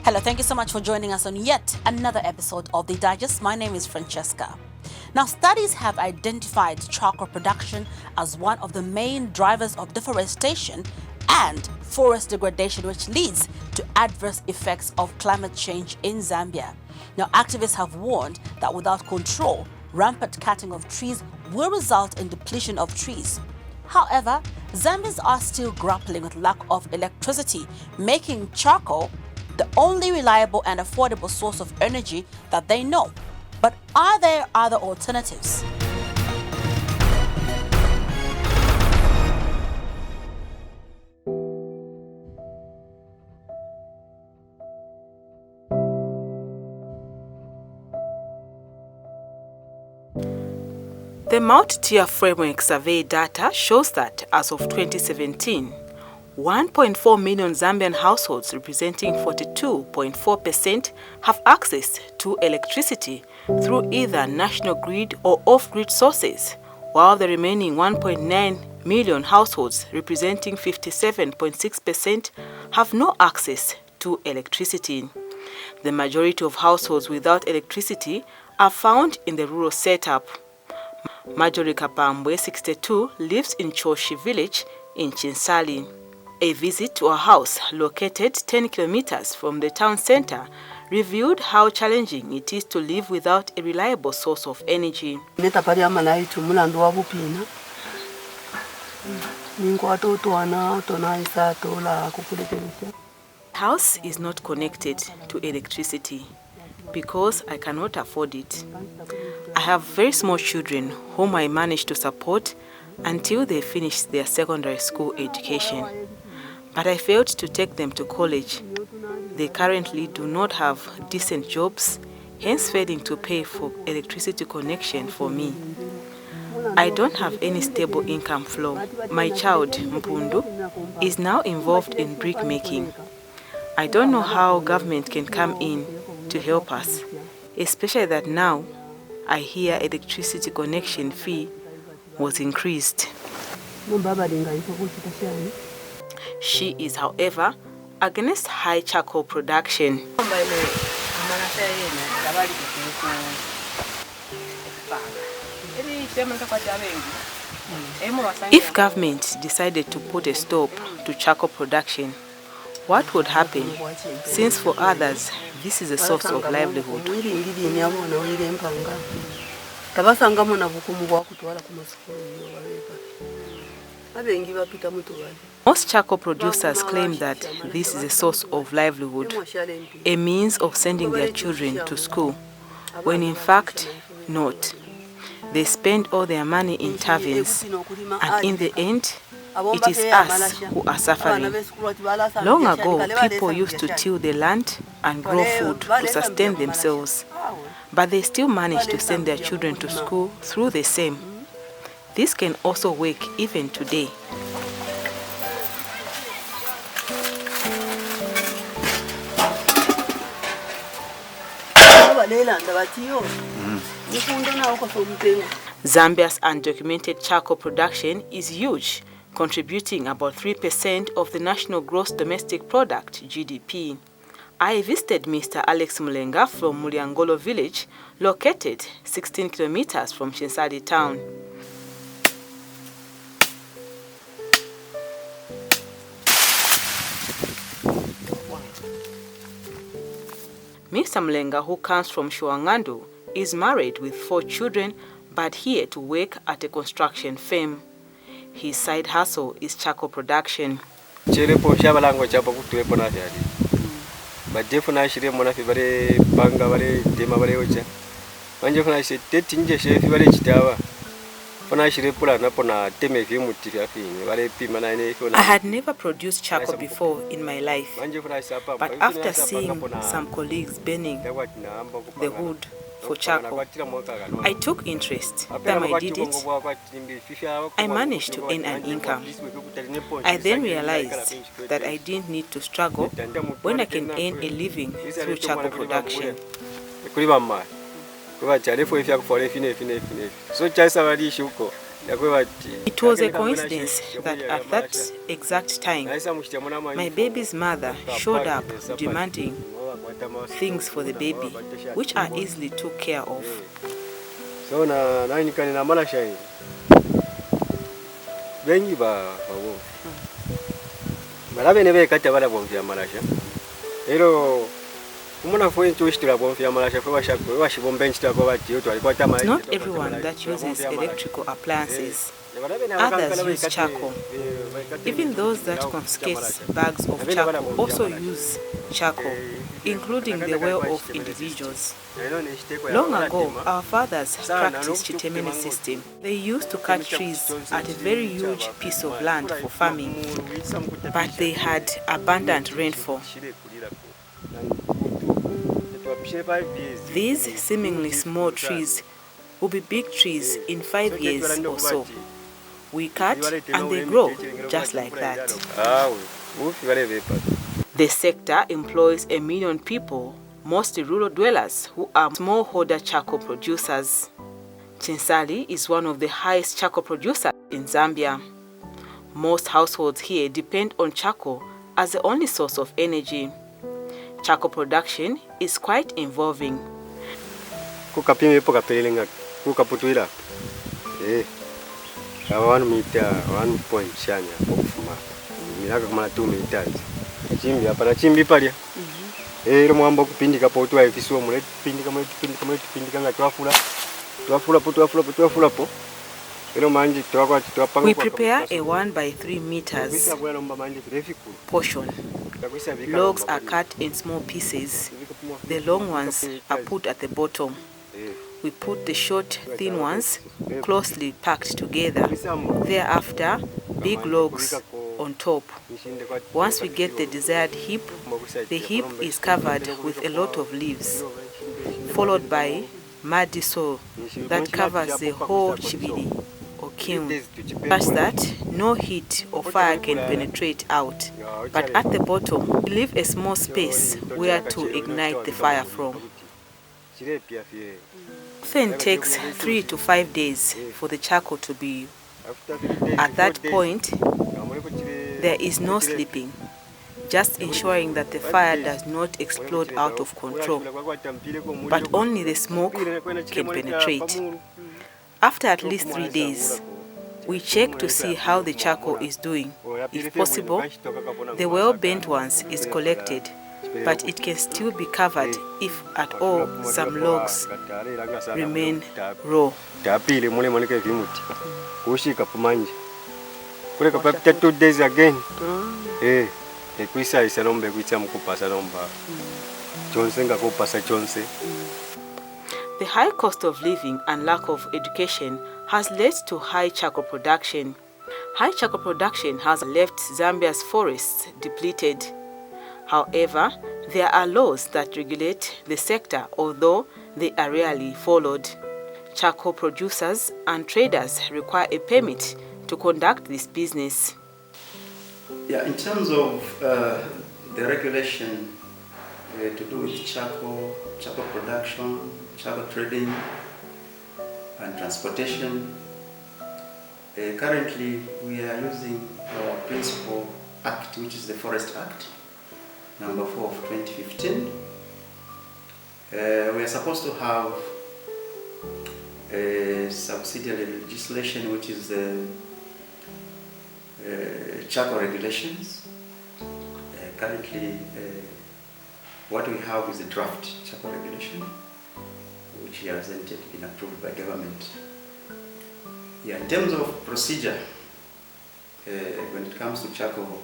Hello, thank you so much for joining us on yet another episode of The Digest. My name is Francesca. Now, studies have identified charcoal production as one of the main drivers of deforestation and forest degradation, which leads to adverse effects of climate change in Zambia. Now, activists have warned that without control, rampant cutting of trees will result in depletion of trees. However, Zambians are still grappling with lack of electricity, making charcoal the only reliable and affordable source of energy that they know. But are there other alternatives? The multi-tier framework survey data shows that as of 2017, 1.4 million Zambian households, representing 42.4%, have access to electricity through either national grid or off-grid sources, while the remaining 1.9 million households, representing 57.6%, have no access to electricity. The majority of households without electricity are found in the rural setup. Marjorie Kapambwe, 62, lives in Choshi village in Chinsali. A visit to a house located 10 kilometers from the town center revealed how challenging it is to live without a reliable source of energy. House is not connected to electricity because I cannot afford it. I have very small children whom I manage to support until they finish their secondary school education. But I failed to take them to college. They currently do not have decent jobs, hence failing to pay for electricity connection for me. I don't have any stable income flow. My child, Mpundu, is now involved in brick making. I don't know how government can come in to help us, especially that now I hear electricity connection fee was increased. She is, however, against high charcoal production. If government decided to put a stop to charcoal production, what would happen, since for others this is a source of livelihood? Most charcoal producers claim that this is a source of livelihood, a means of sending their children to school, when in fact not. They spend all their money in taverns, and in the end, it is us who are suffering. Long ago, people used to till the land and grow food to sustain themselves, but they still manage to send their children to school through the same. This can also work even today. Zambia's undocumented charcoal production is huge, contributing about 3% of the national gross domestic product, GDP. I visited Mr. Alex Mulenga from Muliangolo village, located 16 kilometers from Chinsali town. Mr. Mulenga, who comes from Shuangandu, is married with 4 children but here to work at a construction firm. His side hustle is charcoal production. I had never produced charcoal before in my life, but after seeing some colleagues burning the wood for charcoal, I took interest. Time I did it, I managed to earn an income. I then realized that I didn't need to struggle when I can earn a living through charcoal production. It was a coincidence that at that exact time, my baby's mother showed up demanding things for the baby, which I easily took care of. So na malasha bengi balabe nebe kati abala bomvya malasha ero umuna fo into ishitira bomvya malasha fo bashako bashibomba nchita ko bati yo twali kwata mali. Not everyone that uses electrical appliances. Others use charcoal. Even those that confiscate bags of charcoal also use charcoal, including the well-off individuals. Long ago, our fathers practiced chitemene system. They used to cut trees at a very huge piece of land for farming, but they had abundant rainfall. These seemingly small trees will be big trees in 5 years or so. We cut and they grow just like that. The sector employs 1 million people, mostly rural dwellers who are smallholder charcoal producers. Chinsali is one of the highest charcoal producers in Zambia. Most households here depend on charcoal as the only source of energy. Charcoal production is quite involving. One meter, 1 point shanya kufuma. Milaka kama 2 meters. Chimbi hapa na chimbi pale. Ero mwamba kupindika po twa ifisuo mule pindika nga twafula po. Ero manji twakwa twapanga. We prepare a 1 by 3 meters portion. Logs are cut in small pieces. The long ones are put at the bottom. We put the short, thin ones closely packed together. Thereafter, big logs on top. Once we get the desired heap, the heap is covered with a lot of leaves, followed by muddy soil that covers the whole chibini or kiln, such that no heat or fire can penetrate out. But at the bottom, we leave a small space where to ignite the fire from. Often takes 3 to 5 days for the charcoal to be. At that point, there is no sleeping, just ensuring that the fire does not explode out of control, but only the smoke can penetrate. After at least 3 days, we check to see how the charcoal is doing. If possible, the well-burnt ones is collected, but it can still be covered if at all some logs remain raw. After 2 days again, the high cost of living and lack of education has led to high charcoal production. High charcoal production has left Zambia's forests depleted. However, there are laws that regulate the sector, although they are rarely followed. Charcoal producers and traders require a permit to conduct this business. Yeah, in terms of the regulation to do with charcoal production, charcoal trading, and transportation, currently we are using our principal act, which is the Forest Act, number 4 of 2015. We are supposed to have a subsidiary legislation, which is the charcoal regulations. Currently, what we have is a draft charcoal regulation, which hasn't yet been approved by government. Yeah, in terms of procedure, when it comes to charcoal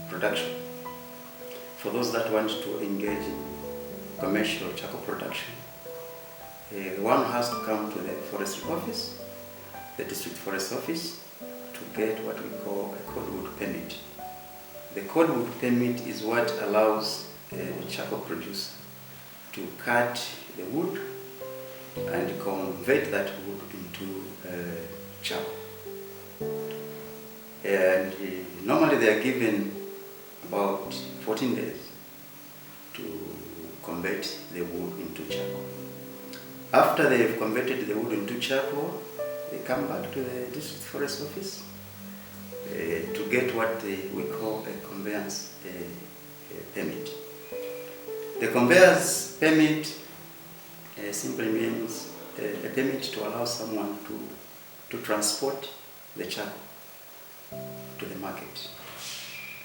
production, for those that want to engage in commercial charcoal production, one has to come to the forestry office the district forest office to get what we call a cordwood permit. The cordwood permit is what allows a charcoal producer to cut the wood and convert that wood into charcoal. And normally they are given about 14 days to convert the wood into charcoal. After they have converted the wood into charcoal, they come back to the district forest office to get what we call a conveyance permit. The conveyance permit simply means a permit to allow someone to transport the charcoal to the market.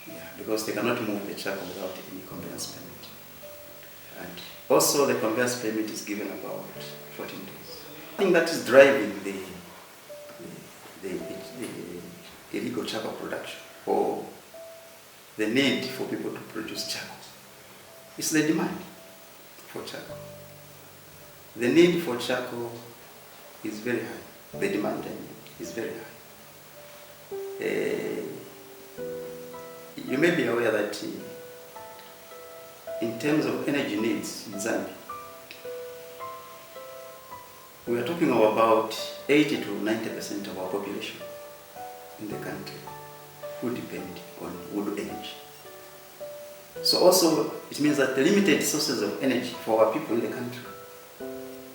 Yeah, because they cannot move the charcoal without any conveyance permit. And also the conveyance permit is given about 14 days. I think that is driving the illegal charcoal production, or the need for people to produce charcoal. It's the demand for charcoal. The need for charcoal is very high. The demand is very high. You may be aware that in terms of energy needs in Zambia, we are talking of about 80 to 90% of our population in the country who depend on wood energy. So also it means that the limited sources of energy for our people in the country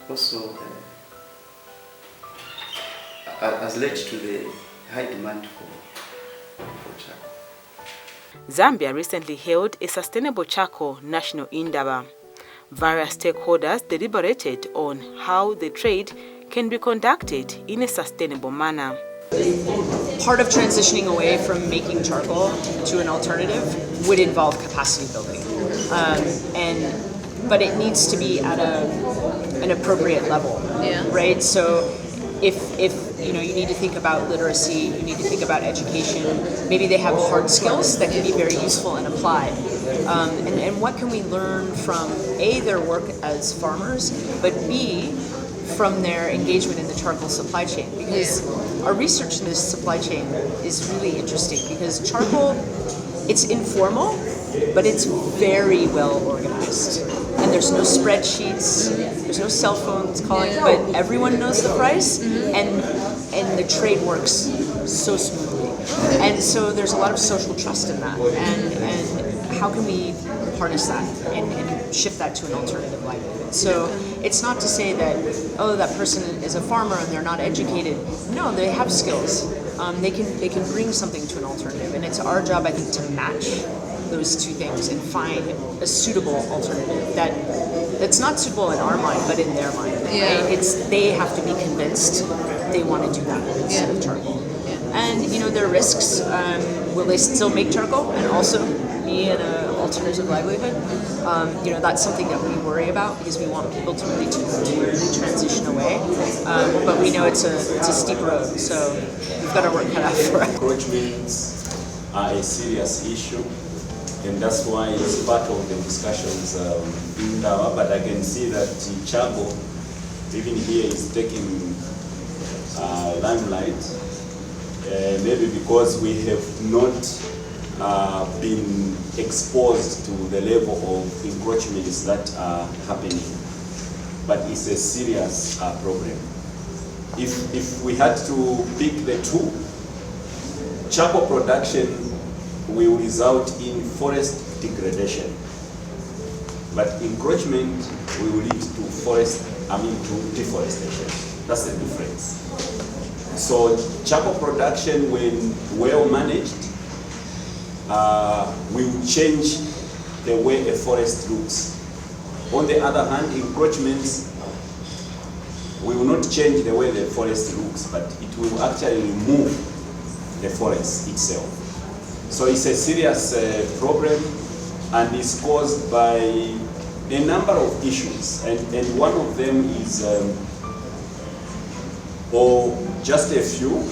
also has led to the high demand for charcoal. Zambia recently held a Sustainable Charcoal National Indaba. Various stakeholders deliberated on how the trade can be conducted in a sustainable manner. Part of transitioning away from making charcoal to an alternative would involve capacity building, but it needs to be at an appropriate level, right? So if you need to think about literacy, you need to think about education. Maybe they have hard skills that can be very useful and applied. And what can we learn from A, their work as farmers, but B, from their engagement in the charcoal supply chain? Because our research in this supply chain is really interesting, because charcoal, it's informal, but it's very well organized. And there's no spreadsheets, there's no cell phones calling, but everyone knows the price, and the trade works so smoothly. And so there's a lot of social trust in that. And how can we harness that and shift that to an alternative livelihood? So it's not to say that, oh, that person is a farmer and they're not educated. No, they have skills. They can bring something to an alternative, and it's our job, I think, to match those two things and find a suitable alternative that's not suitable in our mind, but in their mind. Right? They have to be convinced they want to do that instead of charcoal. And there are risks. Will they still make charcoal and also be in an alternative livelihood? That's something that we worry about, because we want people to really transition away. But we know it's a steep road, so we've got to work cut out for it. Encroachments are a serious issue, and that's why it's part of the discussions in Dawa. But I can see that charcoal, even here, is taking limelight. Maybe because we have not been exposed to the level of encroachments that are happening. But it's a serious problem. If we had to pick the two, charcoal production will result in forest degradation, but encroachment will lead to deforestation. That's the difference. So charcoal production, when well managed, will change the way a forest looks. On the other hand, encroachments will not change the way the forest looks, but it will actually remove the forest itself. So it's a serious problem, and it's caused by a number of issues, and one of them is, or just a few,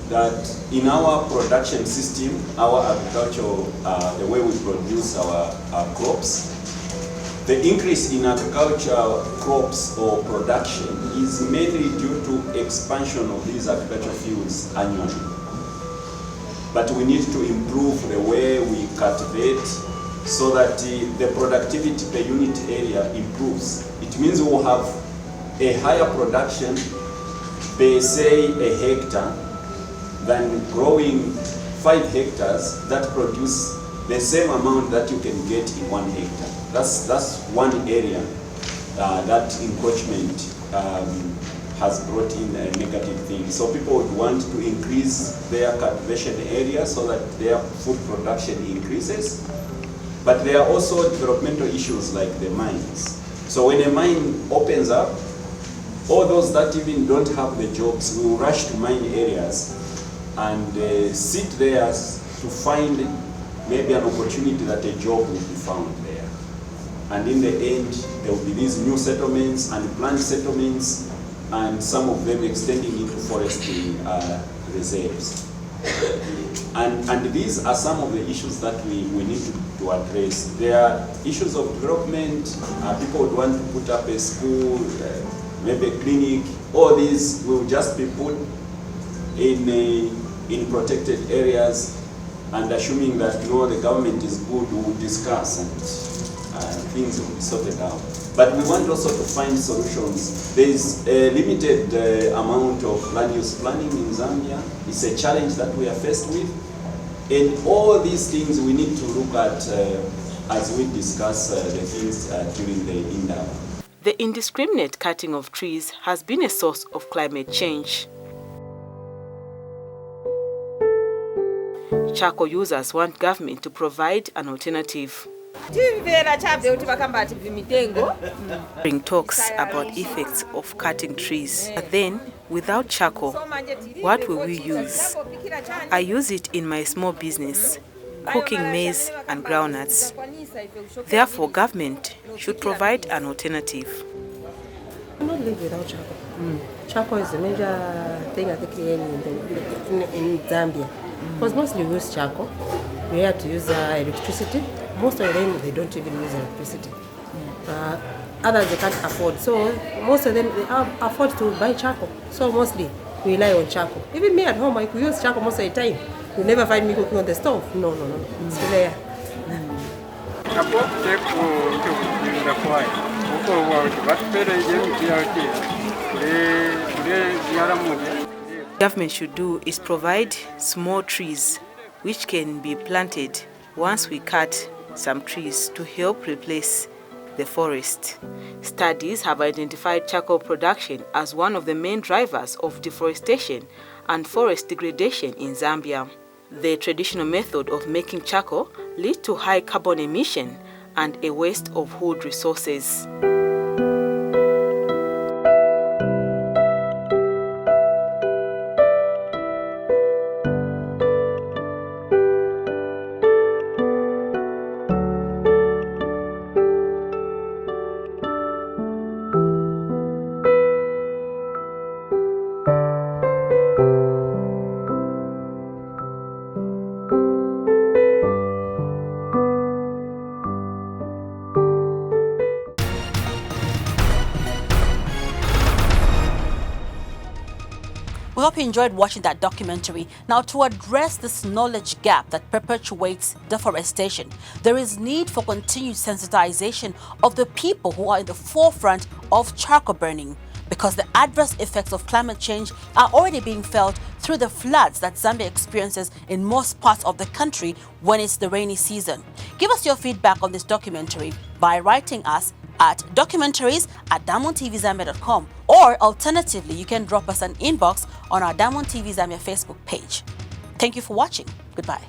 that in our production system, our agriculture, the way we produce our crops, The increase in agricultural crops or production is mainly due to expansion of these agricultural fields annually. But we need to improve the way we cultivate so that the productivity per unit area improves. It means we will have a higher production per, say, a hectare than growing 5 hectares that produce the same amount that you can get in 1 hectare. That's one area that encroachment has brought in a negative thing. So people would want to increase their cultivation area so that their food production increases. But there are also developmental issues like the mines. So when a mine opens up, all those that even don't have the jobs will rush to mine areas and sit there to find maybe an opportunity that a job will be found there. And in the end, there will be these new settlements and planned settlements, and some of them extending into forestry reserves. And these are some of the issues that we need to address. There are issues of development. People would want to put up a school, maybe a clinic. All these will just be put in protected areas, and assuming that the government is good, we will discuss and things will be sorted out. But we want also to find solutions. There is a limited amount of land use planning in Zambia. It's a challenge that we are faced with. And all these things we need to look at as we discuss the things during the Indawa. The indiscriminate cutting of trees has been a source of climate change. Charcoal users want government to provide an alternative. During talks about effects of cutting trees. But then, without charcoal, what will we use? I use it in my small business, cooking maize and groundnuts. Therefore, government should provide an alternative. I cannot live without charcoal. Charcoal is a major thing I think in Zambia. Because mostly we use charcoal. We have to use electricity. Most of them, they don't even use electricity. Others, they can't afford. So most of them, they afford to buy charcoal. So mostly, we rely on charcoal. Even me at home, I could use charcoal most of the time. You never find me cooking on the stove. No. It's there. Government should do is provide small trees which can be planted once we cut some trees to help replace the forest. Studies have identified charcoal production as one of the main drivers of deforestation and forest degradation in Zambia. The traditional method of making charcoal leads to high carbon emission and a waste of wood resources. We hope you enjoyed watching that documentary. Now, to address this knowledge gap that perpetuates deforestation, there is need for continued sensitization of the people who are in the forefront of charcoal burning, because the adverse effects of climate change are already being felt through the floods that Zambia experiences in most parts of the country when it's the rainy season. Give us your feedback on this documentary by writing us at documentaries@diamondtvzambia.com, or alternatively, you can drop us an inbox on our Diamond TV Zambia Facebook page. Thank you for watching. Goodbye.